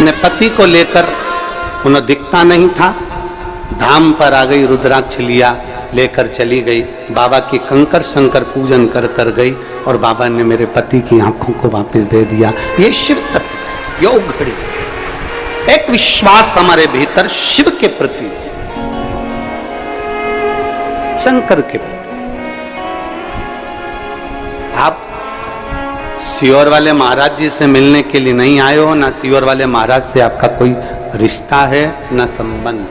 अपने पति को लेकर, उन्हें दिखता नहीं था, धाम पर आ गई, रुद्राक्ष लिया, लेकर चली गई, बाबा की कंकर शंकर पूजन कर कर गई और बाबा ने मेरे पति की आंखों को वापस दे दिया। ये शिव तत्व, योग घड़ी, एक विश्वास हमारे भीतर शिव के प्रति, शंकर के प्रति। आप सियोर वाले महाराज जी से मिलने के लिए नहीं आए हो, ना सियोर वाले महाराज से आपका कोई रिश्ता है ना संबंध।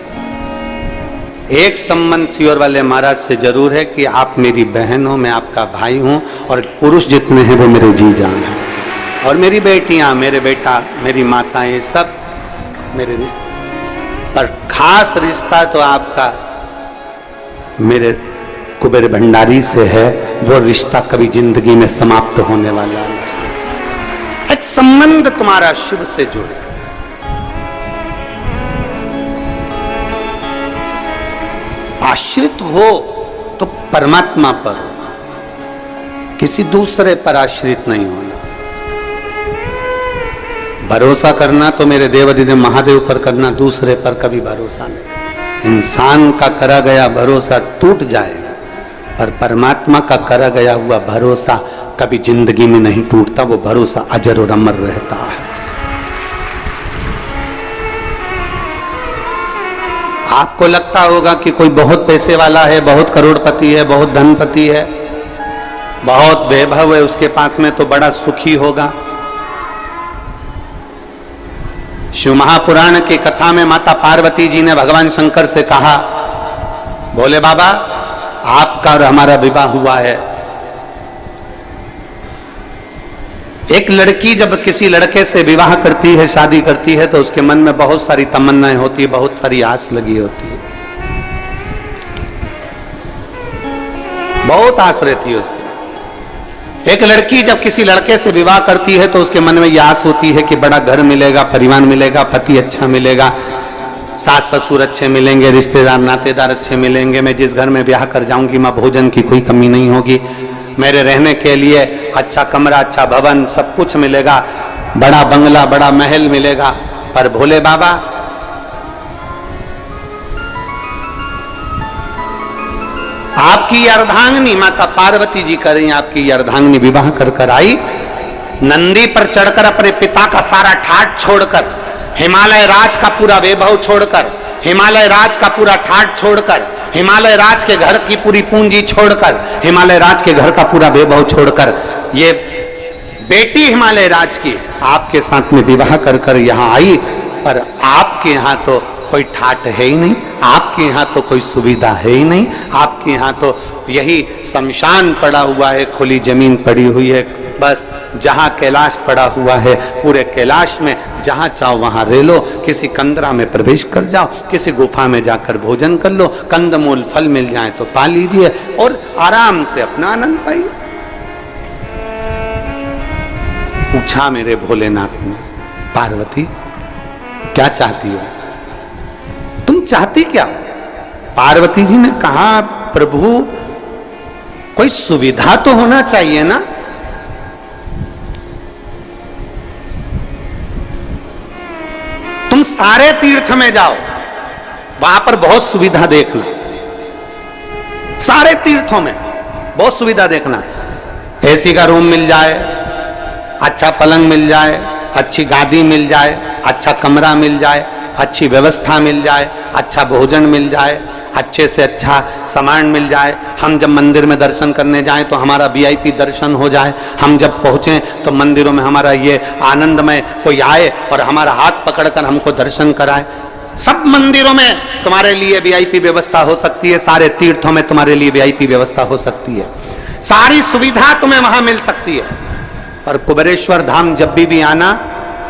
एक संबंध सियोर वाले महाराज से जरूर है कि आप मेरी बहन हो, मैं आपका भाई हूं, और पुरुष जितने हैं वो मेरे जी जान हैं, और मेरी बेटियां, मेरे बेटा, मेरी माताएं, सब मेरे रिश्ते। पर खास रिश्ता तो आपका मेरे कुबेर भंडारी से है, वो रिश्ता कभी जिंदगी में समाप्त होने वाला नहीं। एक संबंध तुम्हारा शिव से जुड़े। आश्रित हो तो परमात्मा पर हो, किसी दूसरे पर आश्रित नहीं होना। भरोसा करना तो मेरे देवाधिदेव महादेव पर करना, दूसरे पर कभी भरोसा नहीं। इंसान का करा गया भरोसा टूट जाएगा, पर परमात्मा का करा गया हुआ भरोसा कभी जिंदगी में नहीं टूटता, वो भरोसा अजर और अमर रहता है। आपको लगता होगा कि कोई बहुत पैसे वाला है, बहुत करोड़पति है, बहुत धनपति है, बहुत वैभव है उसके पास में, तो बड़ा सुखी होगा। शिव महापुराण की कथा में माता पार्वती जी ने भगवान शंकर से कहा, भोले बाबा आपका और हमारा विवाह हुआ है। एक लड़की जब किसी लड़के से विवाह करती है, शादी करती है, तो उसके मन में बहुत सारी तमन्नाएं होती है, बहुत सारी आस लगी होती है, बहुत आस रहती है उसकी। एक लड़की जब किसी लड़के से विवाह करती है तो उसके मन में यह आस होती है कि बड़ा घर मिलेगा, परिवार मिलेगा, पति अच्छा मिलेगा, सास ससुर अच्छे मिलेंगे, रिश्तेदार नातेदार अच्छे मिलेंगे, मैं जिस घर में ब्याह कर जाऊंगी मां भोजन की कोई कमी नहीं होगी, मेरे रहने के लिए अच्छा कमरा, अच्छा भवन, सब कुछ मिलेगा, बड़ा बंगला, बड़ा महल मिलेगा। पर भोले बाबा आपकी अर्धांगिनी माता पार्वती जी कर रही, आपकी अर्धांगिनी विवाह कर कर आई, नंदी पर चढ़कर अपने पिता का सारा ठाठ छोड़कर, हिमालय राज का पूरा वैभव छोड़कर, हिमालय राज का पूरा ठाठ छोड़कर, हिमालय राज के घर की पूरी पूंजी छोड़कर, हिमालय राज के घर का पूरा वैभव छोड़कर, ये बेटी हिमालय राज की आपके साथ में विवाह कर कर यहाँ आई। पर आपके यहाँ तो कोई ठाठ है ही नहीं, आपके यहाँ तो कोई सुविधा है ही नहीं, आपके यहाँ तो यही शमशान पड़ा हुआ है, खुली जमीन पड़ी हुई है, बस जहाँ कैलाश पड़ा हुआ है, पूरे कैलाश में जहाँ चाहो वहाँ रह लो, किसी कंदरा में प्रवेश कर जाओ, किसी गुफा में जाकर भोजन कर लो, कंदमूल फल मिल जाए तो पा लीजिए और आराम से अपना आनंद पाइए। पूछा मेरे भोलेनाथ ने, पार्वती क्या चाहती हो, तुम चाहती क्या? पार्वती जी ने कहा, प्रभु कोई सुविधा तो होना चाहिए ना। तुम सारे तीर्थ में जाओ, वहां पर बहुत सुविधा देखना, सारे तीर्थों में बहुत सुविधा देखना, एसी का रूम मिल जाए, अच्छा पलंग मिल जाए, अच्छी गादी मिल जाए, अच्छा कमरा मिल जाए, अच्छी व्यवस्था मिल जाए, अच्छा भोजन मिल जाए, अच्छे से अच्छा सामान मिल जाए, हम जब मंदिर में दर्शन करने जाएं तो हमारा वीआईपी दर्शन हो जाए, हम जब पहुंचे तो मंदिरों में हमारा ये आनंदमय कोई आए और हमारा हाथ पकड़कर हमको दर्शन कराए। सब मंदिरों में तुम्हारे लिए वीआईपी व्यवस्था हो सकती है, सारे तीर्थों में तुम्हारे लिए वीआईपी व्यवस्था हो सकती है, सारी सुविधा तुम्हें वहां मिल सकती है। पर कुबेरेश्वर धाम जब भी आना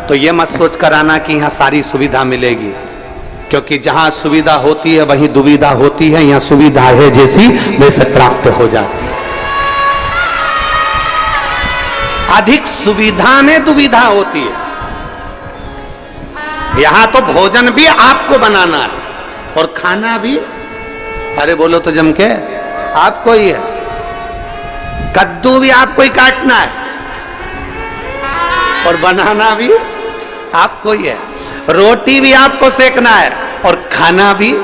तो ये मत सोच कर आना कि यहाँ सारी सुविधा मिलेगी, क्योंकि जहां सुविधा होती है वहीं दुविधा होती है, यहाँ सुविधा है जैसी वैसे प्राप्त हो जाती है। अधिक सुविधा में दुविधा होती है। यहां तो भोजन भी आपको बनाना है और खाना भी, अरे बोलो तो जम के, आपको ही है, कद्दू भी आपको ही काटना है और बनाना भी आपको ही है। रोटी भी आपको सेकना है और खाना भी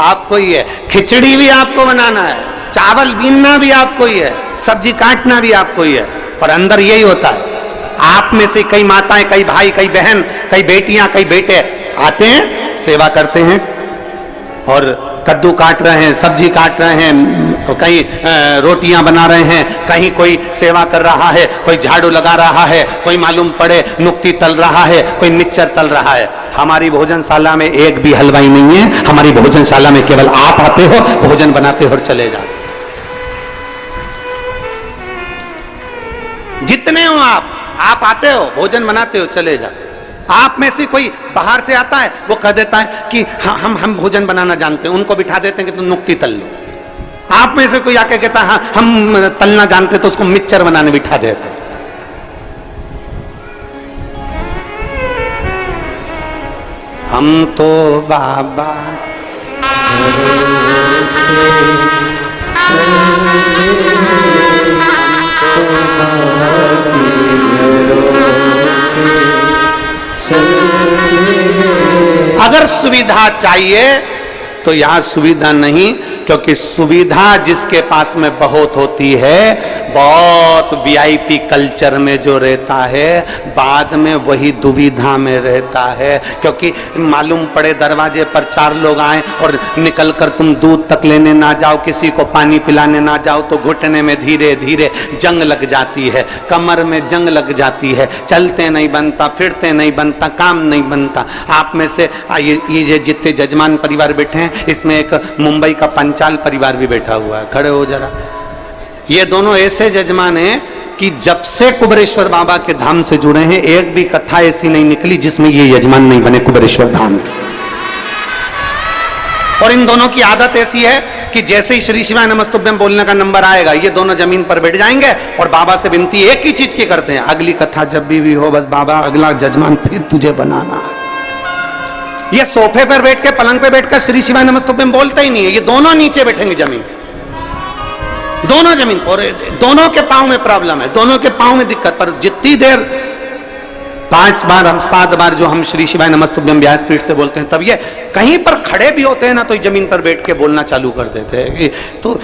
आपको ही है, खिचड़ी भी आपको बनाना है, चावल बीनना भी आपको ही है, सब्जी काटना भी आपको ही है। और अंदर यही होता है, आप में से कई माताएं, कई भाई, कई बहन, कई बेटियां, कई बेटे आते हैं, सेवा करते हैं और कद्दू काट रहे हैं, सब्जी काट रहे हैं, कहीं रोटियां बना रहे हैं, कहीं कोई सेवा कर रहा है, कोई झाड़ू लगा रहा है, कोई मालूम पड़े नुक्ती तल रहा है, कोई मिक्सचर तल रहा है। हमारी भोजनशाला में एक भी हलवाई नहीं है, हमारी भोजनशाला में केवल आप आते हो, भोजन बनाते हो और चले जाते। जितने हो आप आते हो, भोजन बनाते हो, चले जाते। आप में से कोई बाहर से आता है, वो कह देता है कि हम भोजन बनाना जानते हैं, उनको बिठा देते हैं कि तुम नुक्ती तल लो। आप में से कोई आके कहता है हाँ हम तलना जानते, तो उसको मिक्सचर बनाने बिठा देते हैं। हम तो बाबा अगर सुविधा चाहिए तो यहां सुविधा नहीं, क्योंकि सुविधा जिसके पास में बहुत होती है, बहुत वीआईपी कल्चर में जो रहता है, बाद में वही दुविधा में रहता है। क्योंकि मालूम पड़े दरवाजे पर 4 लोग आए और निकलकर तुम दूध तक लेने ना जाओ, किसी को पानी पिलाने ना जाओ, तो घुटने में धीरे धीरे जंग लग जाती है, कमर में जंग लग जाती है, चलते नहीं बनता, फिरते नहीं बनता, काम नहीं बनता। आप में से ये जितने जजमान परिवार बैठे हैं, इसमें एक मुंबई का पंचाल परिवार भी बैठा हुआ है, खड़े हो जरा। ये दोनों ऐसे जजमान हैं कि जब से कुबेरेश्वर बाबा के धाम से जुड़े हैं, एक भी कथा ऐसी नहीं निकली जिसमें ये यजमान नहीं बने कुबेरेश्वर धाम के। और इन दोनों की आदत ऐसी है कि जैसे ही श्री शिवाय नमस्तुभ्यम बोलने का नंबर आएगा, ये दोनों जमीन पर बैठ जाएंगे और बाबा से विनती एक ही चीज की करते हैं, अगली कथा जब भी हो, बस बाबा अगला जजमान फिर तुझे बनाना। ये सोफे पर बैठ के, पलंग पे बैठकर श्री शिवाय नमस्तुभ्यम बोलते ही नहीं है, ये दोनों नीचे बैठेंगे जमीन, दोनों जमीन पर। दोनों के पांव में प्रॉब्लम है, दोनों के पांव में दिक्कत। पर जितनी देर 5 बार, हम 7 बार जो हम श्री शिवाय नमस्तुभ्यम व्यासपीठ से बोलते हैं, तब ये कहीं पर खड़े भी होते हैं ना, तो जमीन पर बैठ के बोलना चालू कर देते हैं। तो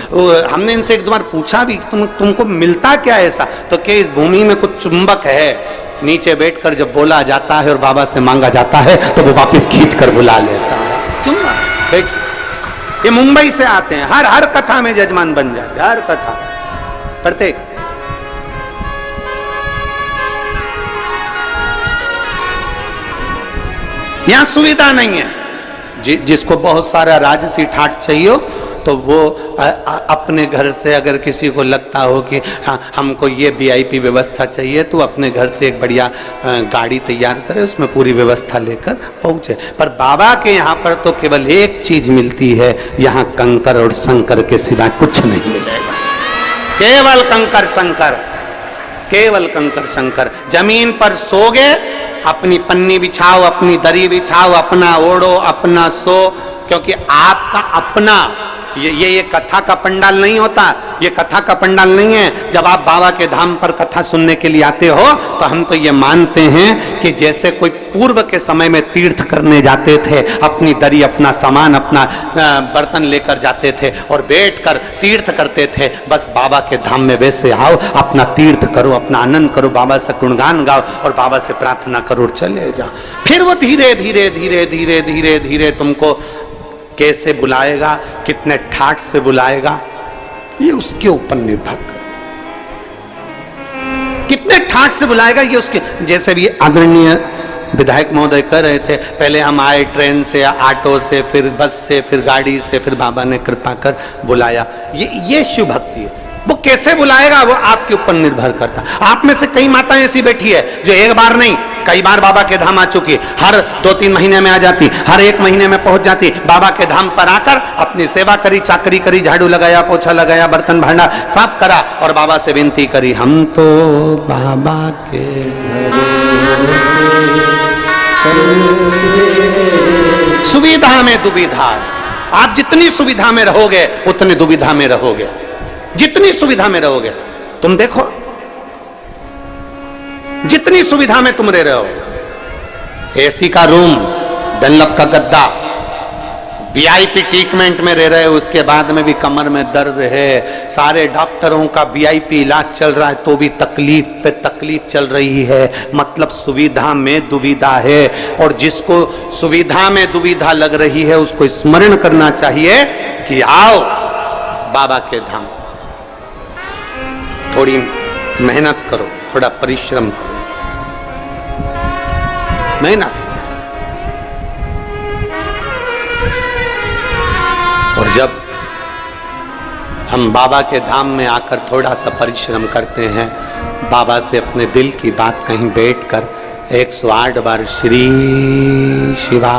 हमने इनसे एक दो बार पूछा भी, तुमको मिलता क्या ऐसा? तो क्या इस भूमि में कुछ चुंबक है, नीचे बैठकर जब बोला जाता है और बाबा से मांगा जाता है तो वो वापस खींच कर बुला लेता है। चुंबक बैठ, ये मुंबई से आते हैं, हर कथा में जजमान बन जाते, हर कथा, प्रत्येक। यहां सुविधा नहीं है। जिसको बहुत सारा राजसी ठाट चाहिए तो वो अपने घर से, अगर किसी को लगता हो कि हाँ हमको ये वीआईपी व्यवस्था चाहिए, तो अपने घर से एक बढ़िया गाड़ी तैयार करे, उसमें पूरी व्यवस्था लेकर पहुंचे। पर बाबा के यहाँ पर तो केवल एक चीज मिलती है, यहाँ कंकर और शंकर के सिवा कुछ नहीं मिलेगा। केवल कंकर शंकर, केवल कंकर शंकर। जमीन पर सोगे, अपनी पन्नी बिछाओ, अपनी दरी बिछाओ, अपना ओढ़ो, अपना सो, क्योंकि आपका अपना ये कथा का पंडाल नहीं होता, ये कथा का पंडाल नहीं है। जब आप बाबा के धाम पर कथा सुनने के लिए आते हो, तो हम तो ये मानते हैं कि जैसे कोई पूर्व के समय में तीर्थ करने जाते थे, अपनी दरी, अपना सामान, अपना बर्तन लेकर जाते थे और बैठकर तीर्थ करते थे, बस बाबा के धाम में वैसे आओ, अपना तीर्थ करो, अपना आनंद करो, बाबा से गुणगान गाओ और बाबा से प्रार्थना करो और चले जाओ। फिर वो धीरे धीरे धीरे धीरे धीरे धीरे तुमको कैसे बुलाएगा, कितने ठाठ से बुलाएगा, ये उसके ऊपर निर्भर कर। कितने ठाठ से बुलाएगा ये उसके, जैसे भी आदरणीय विधायक महोदय कह रहे थे, पहले हम आए ट्रेन से, ऑटो से, फिर बस से, फिर गाड़ी से, फिर बाबा ने कृपा कर बुलाया। ये शिव भक्ति है। वो कैसे बुलाएगा वो आपके ऊपर निर्भर करता। आप में से कई माताएं ऐसी बैठी है जो एक बार नहीं कई बार बाबा के धाम आ चुकी, हर 2-3 महीने में आ जाती, हर 1 महीने में पहुंच जाती, बाबा के धाम पर आकर अपनी सेवा करी, चाकरी करी, झाड़ू लगाया, पोछा लगाया, बर्तन भांडा साफ करा और बाबा से विनती करी, हम तो बाबा के सुविधा में दुविधा। आप जितनी सुविधा में रहोगे उतनी दुविधा में रहोगे, जितनी सुविधा में रहोगे। तुम देखो जितनी सुविधा में तुम रह रहे हो, एसी का रूम, डनलप का गद्दा, वीआईपी ट्रीटमेंट में रह रहे, उसके बाद में भी कमर में दर्द है, सारे डॉक्टरों का वीआईपी इलाज चल रहा है तो भी तकलीफ पे तकलीफ चल रही है, मतलब सुविधा में दुविधा है। और जिसको सुविधा में दुविधा लग रही है उसको स्मरण करना चाहिए कि आओ बाबा के धाम, थोड़ी मेहनत करो, थोड़ा परिश्रम करो, मेहनत। और जब हम बाबा के धाम में आकर थोड़ा सा परिश्रम करते हैं, बाबा से अपने दिल की बात कहीं बैठकर 108 बार श्री शिवा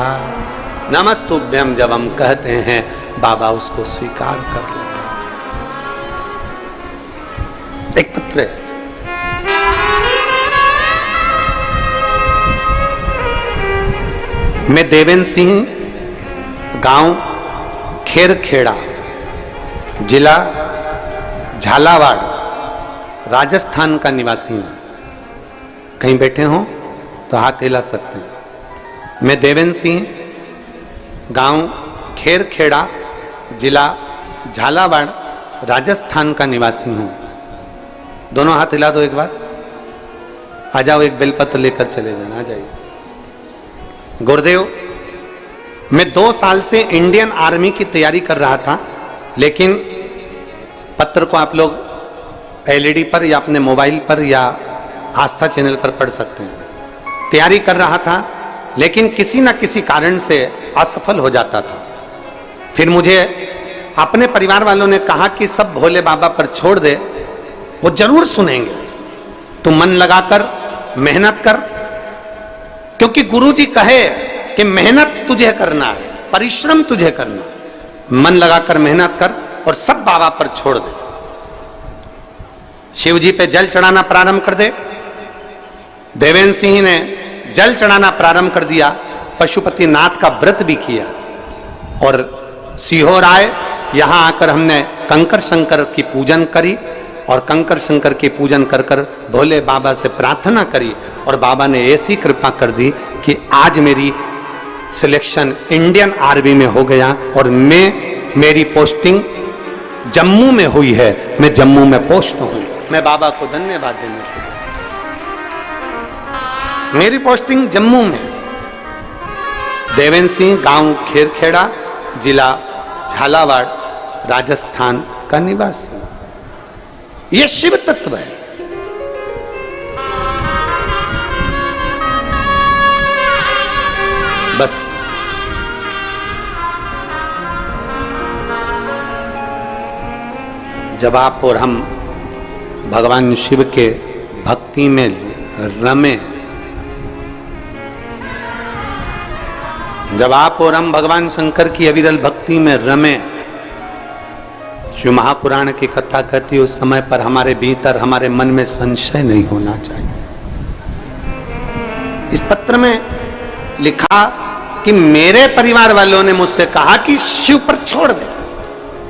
नमस्तुभ्यम जब हम कहते हैं, बाबा उसको स्वीकार कर लेते हैं। एक पत्र है, मैं देवेंद्र सिंह, गांव खेरखेड़ा, जिला झालावाड़, राजस्थान का निवासी हूं। कहीं बैठे हो तो हाथ हिला सकते हैं। मैं देवेंद्र सिंह, गांव खेरखेड़ा, जिला झालावाड़, राजस्थान का निवासी हूं। दोनों हाथ हिला दो एक बार। आ जाओ, एक बेलपत्र लेकर चले जाना, आ जाइए। गुरुदेव, मैं 2 साल से इंडियन आर्मी की तैयारी कर रहा था, लेकिन पत्र को आप लोग एलईडी पर या अपने मोबाइल पर या आस्था चैनल पर पढ़ सकते हैं। तैयारी कर रहा था लेकिन किसी न किसी कारण से असफल हो जाता था। फिर मुझे अपने परिवार वालों ने कहा कि सब भोले बाबा पर छोड़ दे, वो जरूर सुनेंगे, तू मन लगाकर मेहनत कर, क्योंकि गुरुजी कहे कि मेहनत तुझे करना है, परिश्रम तुझे करना है, मन लगाकर मेहनत कर और सब बाबा पर छोड़ दे। शिव जी पे जल चढ़ाना प्रारंभ कर दे। देवेंद्र सिंह ने जल चढ़ाना प्रारंभ कर दिया, पशुपतिनाथ का व्रत भी किया और सीहोर आए। यहां आकर हमने कंकर शंकर की पूजन करी और कंकर शंकर की पूजन कर कर भोले बाबा से प्रार्थना करी और बाबा ने ऐसी कृपा कर दी कि आज मेरी सिलेक्शन इंडियन आर्मी में हो गया और मेरी पोस्टिंग जम्मू में हुई है। मैं जम्मू में पोस्ट हूं। मैं बाबा को धन्यवाद देने के लिए, मेरी पोस्टिंग जम्मू में। देवेंद्र सिंह, गांव खेरखेड़ा, जिला झालावाड़, राजस्थान का निवासी। यह शिव तत्व है। बस जब आप और हम भगवान शिव के भक्ति में रमे, जब आप और हम भगवान शंकर की अविरल भक्ति में रमे, शिव महापुराण की कथा कहती, उस समय पर हमारे भीतर, हमारे मन में संशय नहीं होना चाहिए। इस पत्र में लिखा कि मेरे परिवार वालों ने मुझसे कहा कि शिव पर छोड़ दे,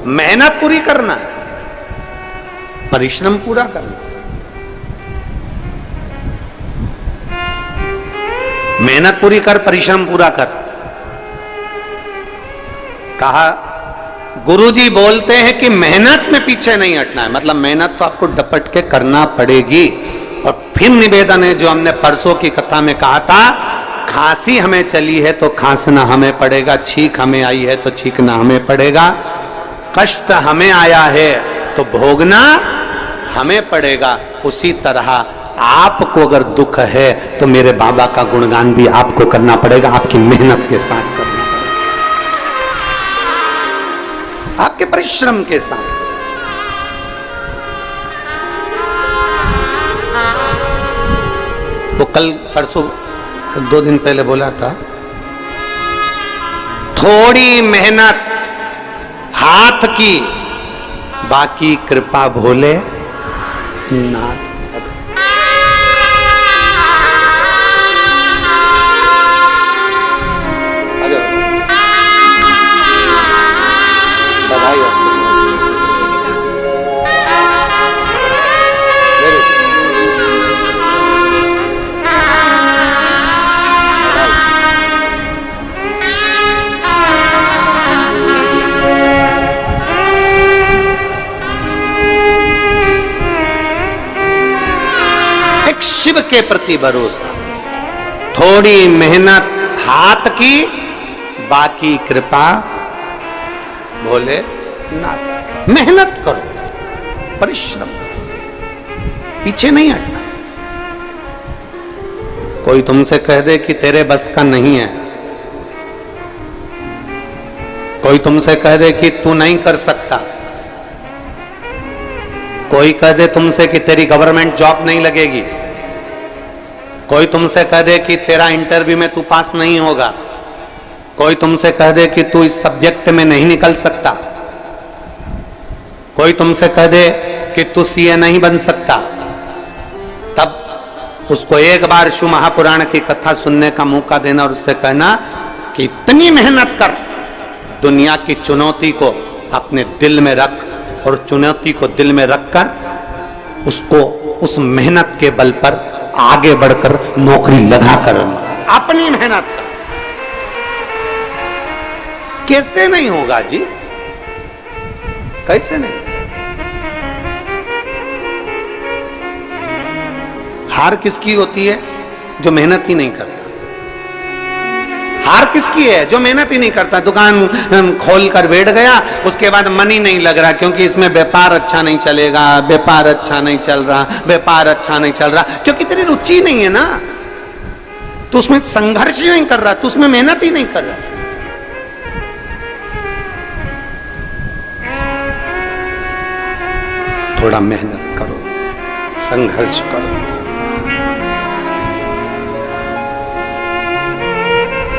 मेहनत पूरी करना, परिश्रम पूरा करना। मेहनत पूरी कर, परिश्रम पूरा कर। कहा गुरुजी बोलते हैं कि मेहनत में पीछे नहीं हटना है, मतलब मेहनत तो आपको डपट के करना पड़ेगी। और फिर निवेदन है जो हमने परसों की कथा में कहा था, खांसी हमें चली है तो खांसना हमें पड़ेगा, छींक हमें आई है तो छींकना हमें पड़ेगा, कष्ट हमें आया है तो भोगना हमें पड़ेगा। उसी तरह आपको अगर दुख है तो मेरे बाबा का गुणगान भी आपको करना पड़ेगा, आपकी मेहनत के साथ करना पड़ेगा, आपके परिश्रम के साथ। वो कल परसों 2 दिन पहले बोला था, थोड़ी मेहनत हाथ की, बाकी कृपा भोले नाथ। बधाई आपको। के प्रति भरोसा। थोड़ी मेहनत हाथ की, बाकी कृपा भोले नाथ। मेहनत करो, परिश्रम करो, पीछे नहीं हटना। कोई तुमसे कह दे कि तेरे बस का नहीं है, कोई तुमसे कह दे कि तू नहीं कर सकता, कोई कह दे तुमसे कि तेरी गवर्नमेंट जॉब नहीं लगेगी, कोई तुमसे कह दे कि तेरा इंटरव्यू में तू पास नहीं होगा, कोई तुमसे कह दे कि तू इस सब्जेक्ट में नहीं निकल सकता, कोई तुमसे कह दे कि तू सीए नहीं बन सकता, तब उसको एक बार शिव महापुराण की कथा सुनने का मौका देना और उससे कहना कि इतनी मेहनत कर, दुनिया की चुनौती को अपने दिल में रख और चुनौती को दिल में रखकर उसको उस मेहनत के बल पर आगे बढ़कर नौकरी लगाकर अपनी मेहनत कर। कैसे नहीं होगा जी, कैसे नहीं? हार किसकी होती है? जो मेहनत ही नहीं करता। हार किसकी है? जो मेहनत ही नहीं करता। दुकान खोल कर बैठ गया, उसके बाद मन ही नहीं लग रहा क्योंकि इसमें व्यापार अच्छा नहीं चलेगा, व्यापार अच्छा नहीं चल रहा, व्यापार अच्छा नहीं चल रहा, क्योंकि तेरी रुचि नहीं है ना, तो उसमें संघर्ष ही नहीं कर रहा, तो उसमें मेहनत ही नहीं कर रहा। थोड़ा मेहनत करो, संघर्ष करो।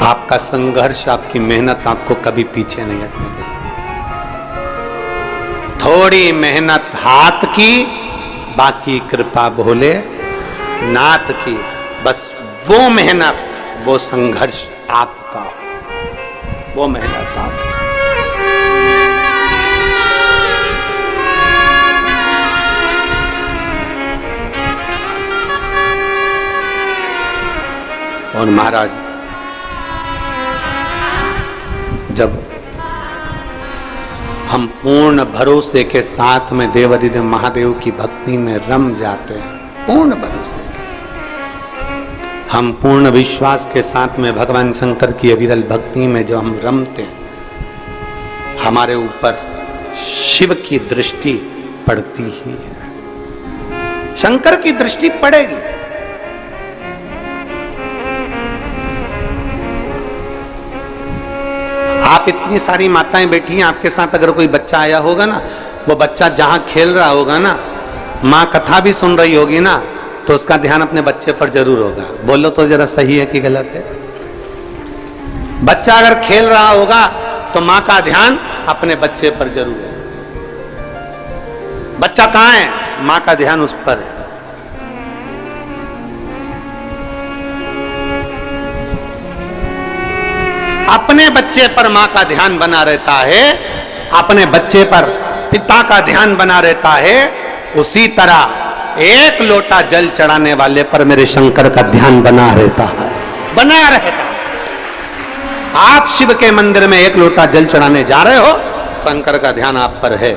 आपका संघर्ष, आपकी मेहनत आपको कभी पीछे नहीं हटने देगी। थोड़ी मेहनत हाथ की, बाकी कृपा भोले नाथ की। बस वो मेहनत, वो संघर्ष आपका, वो मेहनत आपकी। और महाराज जब हम पूर्ण भरोसे के साथ में देवाधिदेव महादेव की भक्ति में रम जाते हैं, पूर्ण भरोसे के साथ, हम पूर्ण विश्वास के साथ में भगवान शंकर की अविरल भक्ति में जब हम रमते हैं, हमारे ऊपर शिव की दृष्टि पड़ती ही है, शंकर की दृष्टि पड़ेगी। आप इतनी सारी माताएं बैठी हैं, आपके साथ अगर कोई बच्चा आया होगा ना, वो बच्चा जहां खेल रहा होगा ना, माँ कथा भी सुन रही होगी ना, तो उसका ध्यान अपने बच्चे पर जरूर होगा। बोलो तो जरा सही है कि गलत है? बच्चा अगर खेल रहा होगा तो माँ का ध्यान अपने बच्चे पर जरूर है। बच्चा कहां है? माँ का ध्यान उस पर है। अपने बच्चे पर मां का ध्यान बना रहता है, अपने बच्चे पर पिता का ध्यान बना रहता है, उसी तरह एक लोटा जल चढ़ाने वाले पर मेरे शंकर का ध्यान बना रहता है, बना रहता है। आप शिव के मंदिर में एक लोटा जल चढ़ाने जा रहे हो, शंकर का ध्यान आप पर है,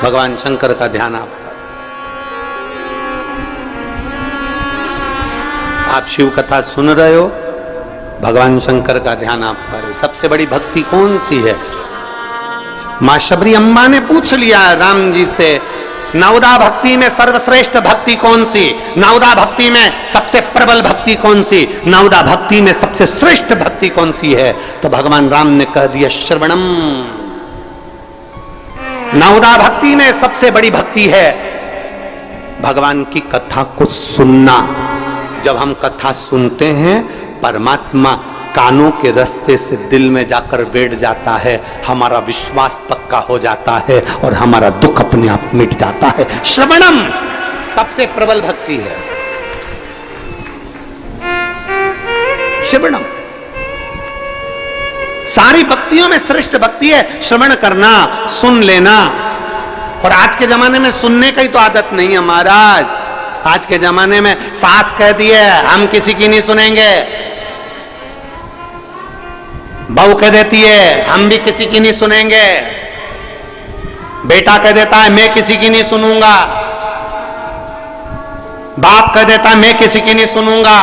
भगवान शंकर का ध्यान आप पर। आप शिव कथा सुन रहे हो, भगवान शंकर का ध्यान आप पर है। सबसे बड़ी भक्ति कौन सी है? मां शबरी अम्बा ने पूछ लिया राम जी से, नवदा भक्ति में सर्वश्रेष्ठ भक्ति कौन सी? नवदा भक्ति में सबसे प्रबल भक्ति कौन सी? नवदा भक्ति में सबसे श्रेष्ठ भक्ति कौन सी है? तो भगवान राम ने कह दिया श्रवणम। नवदा भक्ति में सबसे बड़ी भक्ति है भगवान की कथा को सुनना। जब हम कथा सुनते हैं, परमात्मा कानों के रास्ते से दिल में जाकर बैठ जाता है, हमारा विश्वास पक्का हो जाता है और हमारा दुख अपने आप मिट जाता है। श्रवणम सबसे प्रबल भक्ति है, श्रवणम सारी भक्तियों में श्रेष्ठ भक्ति है। श्रवण करना, सुन लेना। और आज के जमाने में सुनने की तो आदत नहीं है महाराज। आज के जमाने में सास कह दिए हम किसी की नहीं सुनेंगे, बहू कह देती है हम भी किसी की नहीं सुनेंगे, बेटा कह देता है मैं किसी की नहीं सुनूंगा। बाप कह देता है मैं किसी की नहीं सुनूंगा,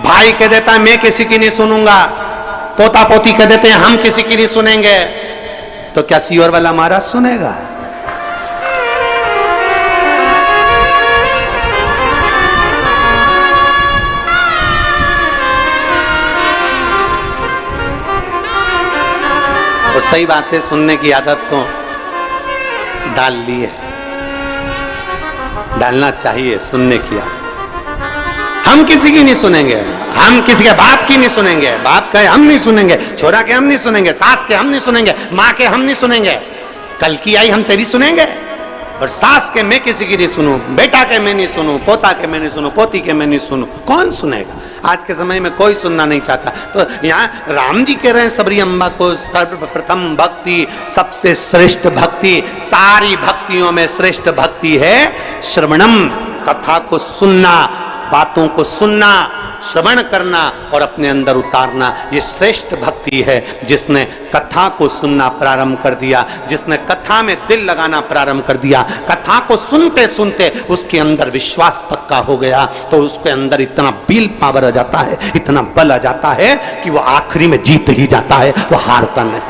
भाई कह देता है मैं किसी की नहीं सुनूंगा, पोता पोती कह देते हैं हम किसी की नहीं सुनेंगे, तो क्या सीवर वाला महाराज सुनेगा? और सही बात है, सुनने की आदत तो डाल ली है, डालना चाहिए सुनने की आदत। हम किसी की नहीं सुनेंगे, हम किसी के बाप की नहीं सुनेंगे, बाप के हम नहीं सुनेंगे, छोरा के हम नहीं सुनेंगे, सास के हम नहीं सुनेंगे, माँ के हम नहीं सुनेंगे, कल की आई हम तेरी सुनेंगे। और सास के मैं किसी की नहीं सुनूं, बेटा के मैं नहीं सुनूं, पोता के मैं नहीं सुनूं, पोती के मैं नहीं सुनूं, कौन सुनेगा? आज के समय में कोई सुनना नहीं चाहता। तो यहाँ राम जी कह रहे हैं सबरी अम्बा को सर्वप्रथम भक्ति, सबसे श्रेष्ठ भक्ति, सारी भक्तियों में श्रेष्ठ भक्ति है श्रवणम, कथा को सुनना, बातों को सुनना, श्रवण करना और अपने अंदर उतारना, ये श्रेष्ठ भक्ति है। जिसने कथा को सुनना प्रारंभ कर दिया, जिसने कथा में दिल लगाना प्रारंभ कर दिया, कथा को सुनते सुनते उसके अंदर विश्वास पक्का हो गया, तो उसके अंदर इतना विल पावर आ जाता है, इतना बल आ जाता है कि वो आखिरी में जीत ही जाता है, वो हारता नहीं।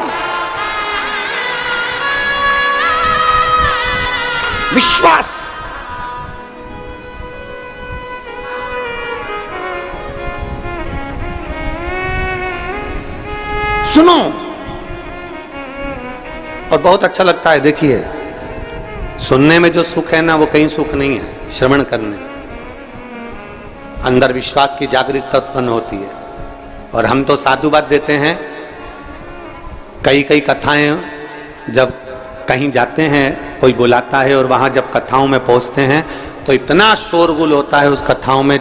विश्वास, सुनो। और बहुत अच्छा लगता है, देखिए सुनने में जो सुख है ना, वो कहीं सुख नहीं है, श्रवण करने अंदर विश्वास की जागरूकता उत्पन्न होती है। और हम तो साधुवाद देते हैं, कई कई कथाएं जब कहीं जाते हैं, कोई बुलाता है और वहां जब कथाओं में पहुंचते हैं तो इतना शोरगुल होता है, उस कथाओं में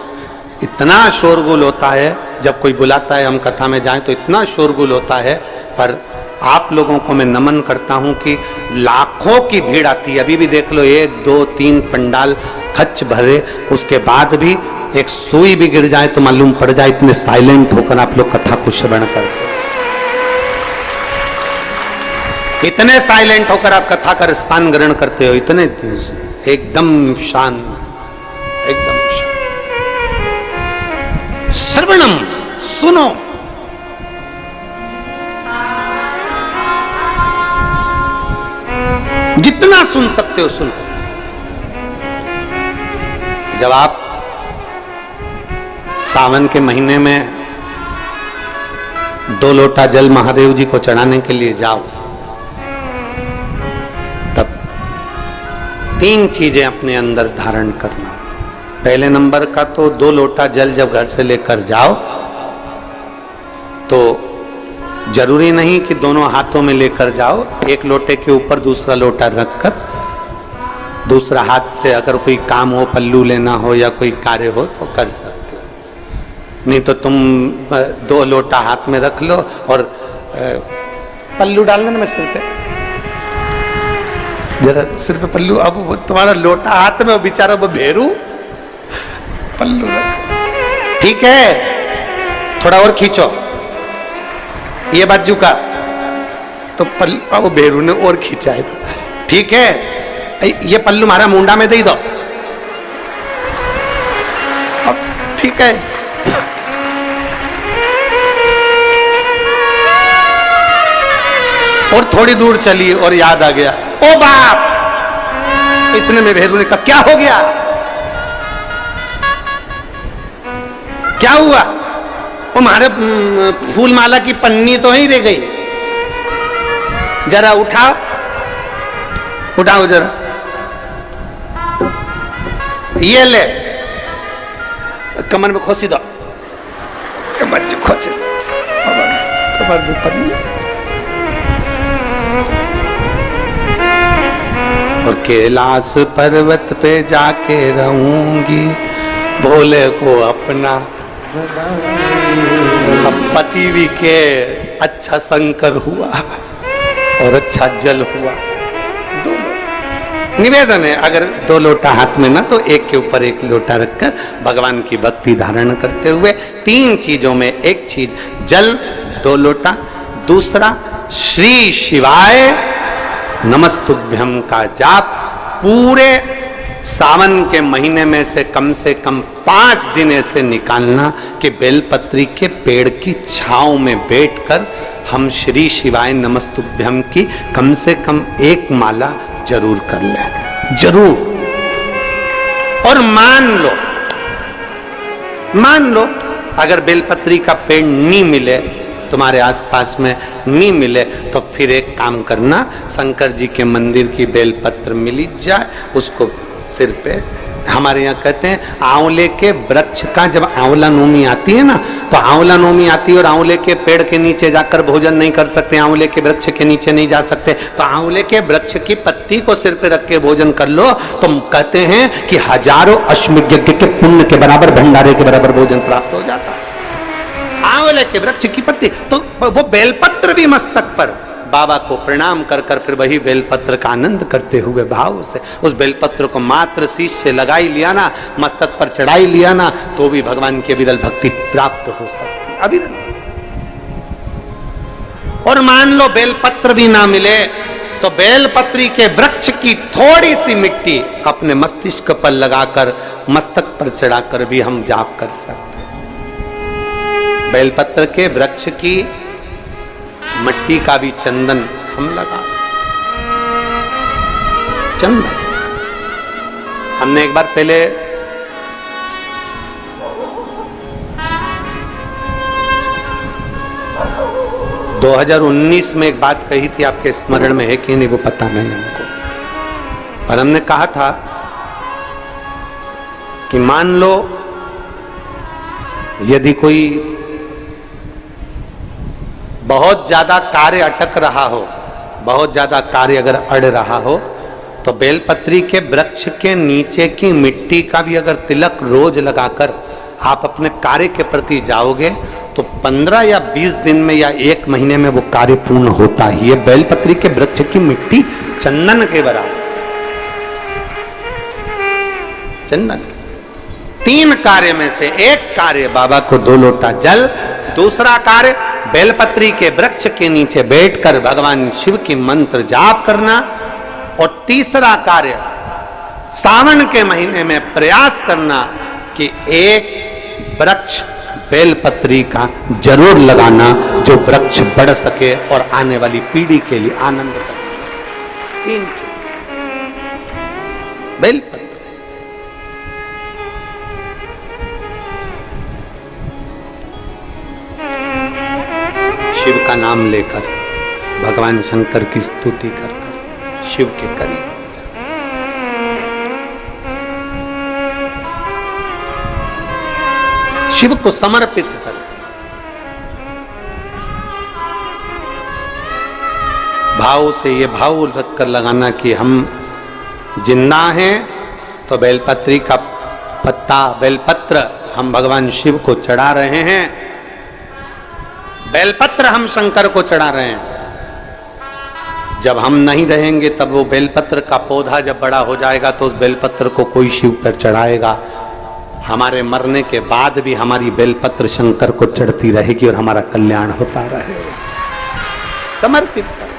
इतना शोरगुल होता है, जब कोई बुलाता है हम कथा में जाएं तो इतना शोरगुल होता है। पर आप लोगों को मैं नमन करता हूं कि लाखों की भीड़ आती है, अभी भी देख लो 1 2 3 पंडाल खच भरे, उसके बाद भी एक सुई भी गिर जाए तो मालूम पड़ जाए, इतने साइलेंट होकर आप लोग कथा को श्रवण करते हो, इतने साइलेंट होकर आप कथा का रसपान ग्रहण करते हो, इतने एकदम शांत, एकदम श्रवणम, सुनो। जितना सुन सकते हो सुनो। जब आप सावन के महीने में 2 लोटा जल महादेव जी को चढ़ाने के लिए जाओ, तब 3 चीजें अपने अंदर धारण करना। पहले नंबर का तो 2 लोटा जल जब घर से लेकर जाओ तो जरूरी नहीं कि दोनों हाथों में लेकर जाओ, एक लोटे के ऊपर दूसरा लोटा रखकर दूसरा हाथ से अगर कोई काम हो, पल्लू लेना हो या कोई कार्य हो तो कर सकते हो, नहीं तो तुम 2 लोटा हाथ में रख लो और पल्लू डालना ना, मैं सिर पे जरा सिर पे पल्लू, अब वो तुम्हारा लोटा हाथ में, वो बेचारा वो भेरू पल्लू रख, ठीक है, थोड़ा और खींचो ये बाजू का, तो पल्लू वो भेरू ने और खींचा है, ठीक है, ये पल्लू हमारा मुंडा में दे दो, अब ठीक है, और थोड़ी दूर चली और याद आ गया, ओ बाप, इतने में भेरू ने कहा क्या हो गया, क्या हुआ? वो हमारे फूल माला की पन्नी तो ही रह गई, जरा उठाओ, उठाओ जरा, ये ले, कमर में खोसी दो, कमर में खोसी दो, कमर में पन्नी, और कैलाश पर्वत पे जाके रहूंगी, भोले को अपना, अब पति भी के अच्छा शंकर हुआ और अच्छा जल हुआ, दोनों निवेदन है। अगर 2 लोटा हाथ में ना तो एक के ऊपर एक लोटा रखकर भगवान की भक्ति धारण करते हुए 3 चीजों में एक चीज जल 2 लोटा, दूसरा श्री शिवाय नमस्तुभ्यम का जाप पूरे सावन के महीने में से कम 5 दिन ऐसे निकालना कि बेलपत्री के पेड़ की छांव में बैठकर हम श्री शिवाय नमस्तुभ्यम की कम से कम 1 माला जरूर कर लें, जरूर। और मान लो अगर बेलपत्री का पेड़ नहीं मिले, तुम्हारे आसपास में नहीं मिले, तो फिर एक काम करना, शंकर जी के मंदिर की बेलपत्र मिली जाए, उसको सिर पे, हमारे यहाँ कहते हैं आंवले के वृक्ष का, जब आंवला नवमी आती है ना, तो आंवला नवमी आती है और आंवले के पेड़ के नीचे जाकर भोजन नहीं कर सकते, आंवले के वृक्ष के नीचे नहीं जा सकते, तो आंवले के वृक्ष की पत्ती को सिर पे रख के भोजन कर लो, तो कहते हैं कि हजारों अश्वमेध यज्ञ के पुण्य के बराबर, भंडारे के बराबर भोजन प्राप्त हो जाता है। आंवले के वृक्ष की पत्ती, तो वो बेलपत्र भी मस्तक पर बाबा को प्रणाम कर कर फिर वही बेलपत्र का आनंद करते हुए भाव से उस बेलपत्र को मात्र शीश से लगाई लिया ना, मस्तक पर चढ़ाई लिया ना, तो भी भगवान की अविरल भक्ति प्राप्त हो सकती है, अविरल। और मान लो बेलपत्र भी ना मिले, तो बेलपत्री के वृक्ष की थोड़ी सी मिट्टी अपने मस्तिष्क पर लगाकर, मस्तक पर चढ़ाकर भी हम जाप कर सकते हैं। बेलपत्र के वृक्ष की मिट्टी का भी चंदन हम लगा सकते। चंदन हमने एक बार पहले दो 2019 में एक बात कही थी, आपके स्मरण में है कि नहीं वो पता नहीं हमको, पर हमने कहा था कि मान लो यदि कोई बहुत ज्यादा कार्य अटक रहा हो, बहुत ज्यादा कार्य अगर अड़ रहा हो, तो बेलपत्री के वृक्ष के नीचे की मिट्टी का भी अगर तिलक रोज लगाकर आप अपने कार्य के प्रति जाओगे, तो 15 या 20 दिन में या 1 महीने में वो कार्य पूर्ण होता ही है। बेलपत्री के वृक्ष की मिट्टी चंदन के बराबर, चंदन। 3 कार्य में से एक कार्य बाबा को 2 लोटा जल, दूसरा कार्य बेलपत्री के वृक्ष के नीचे बैठकर भगवान शिव की मंत्र जाप करना, और तीसरा कार्य सावन के महीने में प्रयास करना कि एक वृक्ष बेलपत्री का जरूर लगाना, जो वृक्ष बढ़ सके और आने वाली पीढ़ी के लिए आनंद करे। बेलपत्र शिव का नाम लेकर, भगवान शंकर की स्तुति कर कर शिव के करीब हो जाए। शिव को समर्पित कर, भाव से ये भाव रखकर लगाना कि हम जिंदा हैं तो बेलपत्री का पत्ता, बेलपत्र हम भगवान शिव को चढ़ा रहे हैं, बेलपत्र हम शंकर को चढ़ा रहे हैं। जब हम नहीं रहेंगे तब वो बेलपत्र का पौधा जब बड़ा हो जाएगा तो उस बेलपत्र को कोई शिव पर चढ़ाएगा। हमारे मरने के बाद भी हमारी बेलपत्र शंकर को चढ़ती रहेगी और हमारा कल्याण होता रहेगा। समर्पित कर,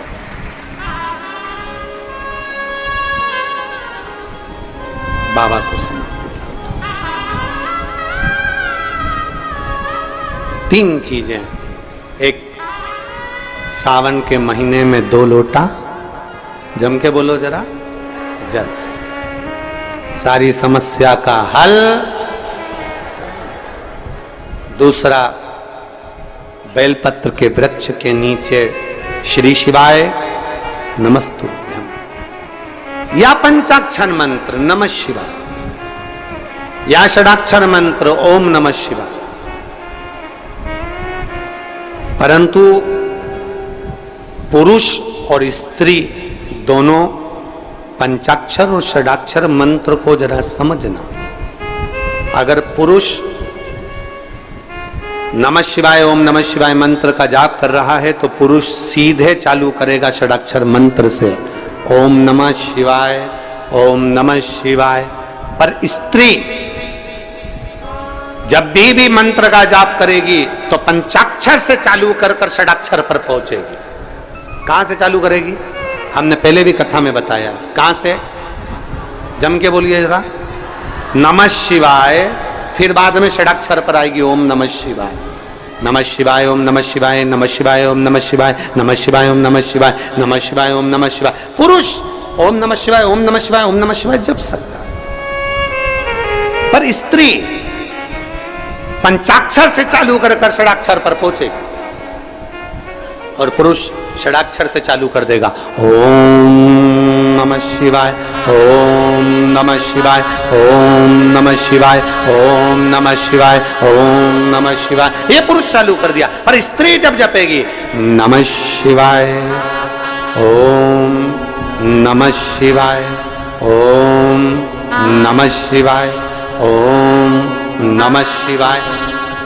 बाबा को समर्पित कर। 3 चीजें, एक सावन के महीने में 2 लोटा, जम के बोलो जरा, जल, सारी समस्या का हल। दूसरा, बेलपत्र के वृक्ष के नीचे श्री शिवाय नमस्तुभ्यम, या पंचाक्षर मंत्र नमः शिवाय, या षडाक्षर मंत्र ओम नमः शिवाय। परंतु पुरुष और स्त्री दोनों पंचाक्षर और षडाक्षर मंत्र को जरा समझना। अगर पुरुष नमः शिवाय ओम नमः शिवाय मंत्र का जाप कर रहा है तो पुरुष सीधे चालू करेगा षडाक्षर मंत्र से, ओम नमः शिवाय ओम नमः शिवाय। पर स्त्री जब भी मंत्र का जाप करेगी तो पंचाक्षर से चालू कर कर षडाक्षर पर पहुंचेगी। कहां से चालू करेगी? हमने पहले भी कथा में बताया, कहां से? जम के बोलिए जरा, नमः शिवाय। फिर बाद में षडाक्षर पर आएगी ओम नमः शिवाय, नमः शिवाय, ओम नमः शिवाय, नमः शिवाय, ओम नमः शिवाय, नमः शिवाय, ओम नमः शिवाय, नमः शिवाय, ओम नमः शिवाय। पुरुष ओम नमः शिवाय, ओम नमः शिवाय, ओम नमः शिवाय जप सकता है, पर स्त्री पंचाक्षर से चालू कर षडाक्षर पर पहुंचेगी और पुरुष षडाक्षर से चालू कर देगा। ओम नमः शिवाय, ओम नमः शिवाय, ओम नमः शिवाय, ओम नमः शिवाय, ओम नमः शिवाय। ये पुरुष चालू कर दिया, पर स्त्री जब जपेगी नमः शिवाय, ओम नमः शिवाय, ओम नमः शिवाय, ओम नमः शिवाय,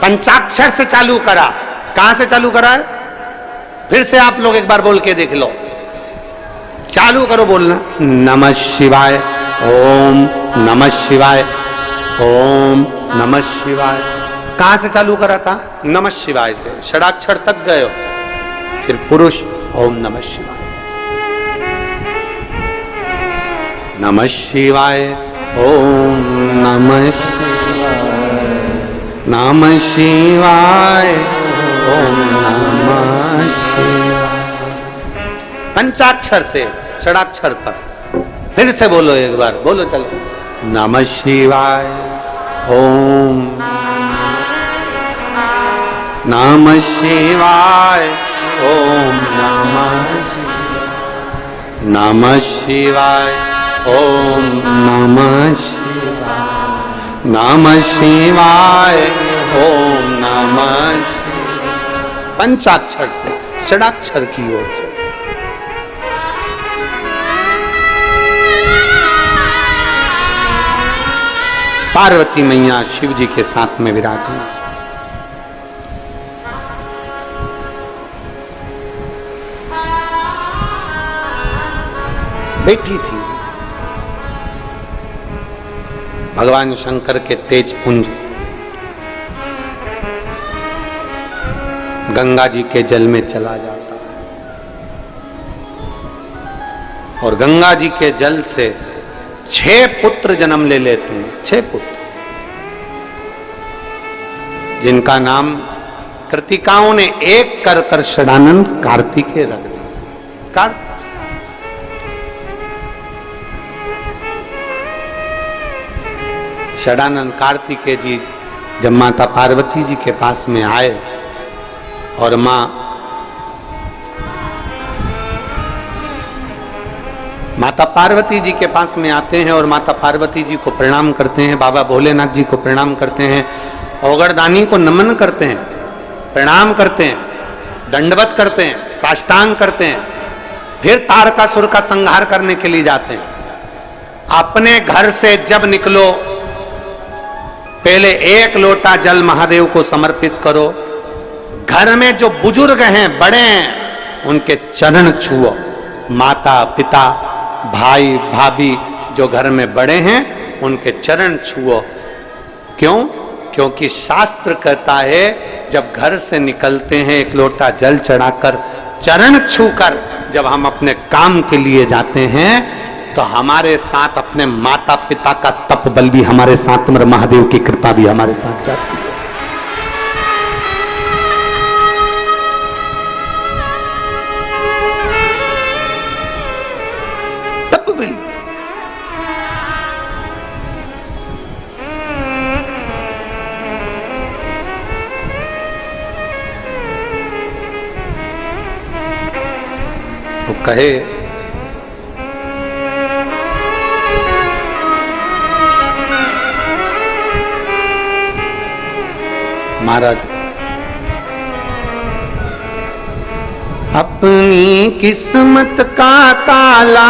पंचाक्षर से चालू करा। कहां से चालू करा है? फिर से आप लोग एक बार बोल के देख लो, चालू करो बोलना, नमः शिवाय, ओम नमः शिवाय, ओम नमः शिवाय। कहां से चालू करा था? नमः शिवाय से, षडाक्षर तक गए हो। फिर पुरुष ओम नमः शिवाय, नमः शिवाय, ओम नमः शिवाय, नमः शिवाय, ओम नमः शिवाय। पंचाक्षर से षडाक्षर पर। फिर से बोलो एक बार, बोलो चलो, नमः शिवाय, ओम नमः शिवाय, ओम नमः शिवाय, नमः शिवाय, ओम नमः शिवाय, नमः शिवाय, ओम नमः शिवाय। पंचाक्षर से षडाक्षर की ओर। पार्वती मैया शिव जी के साथ में विराजी। बैठी थी भगवान शंकर के तेज पुंज गंगा जी के जल में चला जाता और गंगा जी के जल से 6 पुत्र जन्म ले लेते हैं। 6 पुत्र जिनका नाम कृतिकाओं ने एक कर कर षडानंद कार्तिकेय रख दिया। कार्तिक षडानंद कार्तिकेय जी जब माता पार्वती जी के पास में आए और माता पार्वती जी के पास में आते हैं और माता पार्वती जी को प्रणाम करते हैं, बाबा भोलेनाथ जी को प्रणाम करते हैं, औगरदानी को नमन करते हैं, प्रणाम करते हैं, दंडवत करते हैं, साष्टांग करते हैं। फिर तारकासुर का संहार करने के लिए जाते हैं। अपने घर से जब निकलो पहले 1 लोटा जल महादेव को समर्पित करो। घर में जो बुजुर्ग हैं, बड़े हैं, उनके चरण छुओ। माता पिता भाई भाभी जो घर में बड़े हैं उनके चरण छुओ। क्यों? क्योंकि शास्त्र कहता है जब घर से निकलते हैं 1 लोटा जल चढ़ाकर चरण छूकर जब हम अपने काम के लिए जाते हैं तो हमारे साथ अपने माता पिता का तप बल भी हमारे साथ, महादेव की कृपा भी हमारे साथ जाती है। तो कहे महाराज अपनी किस्मत का ताला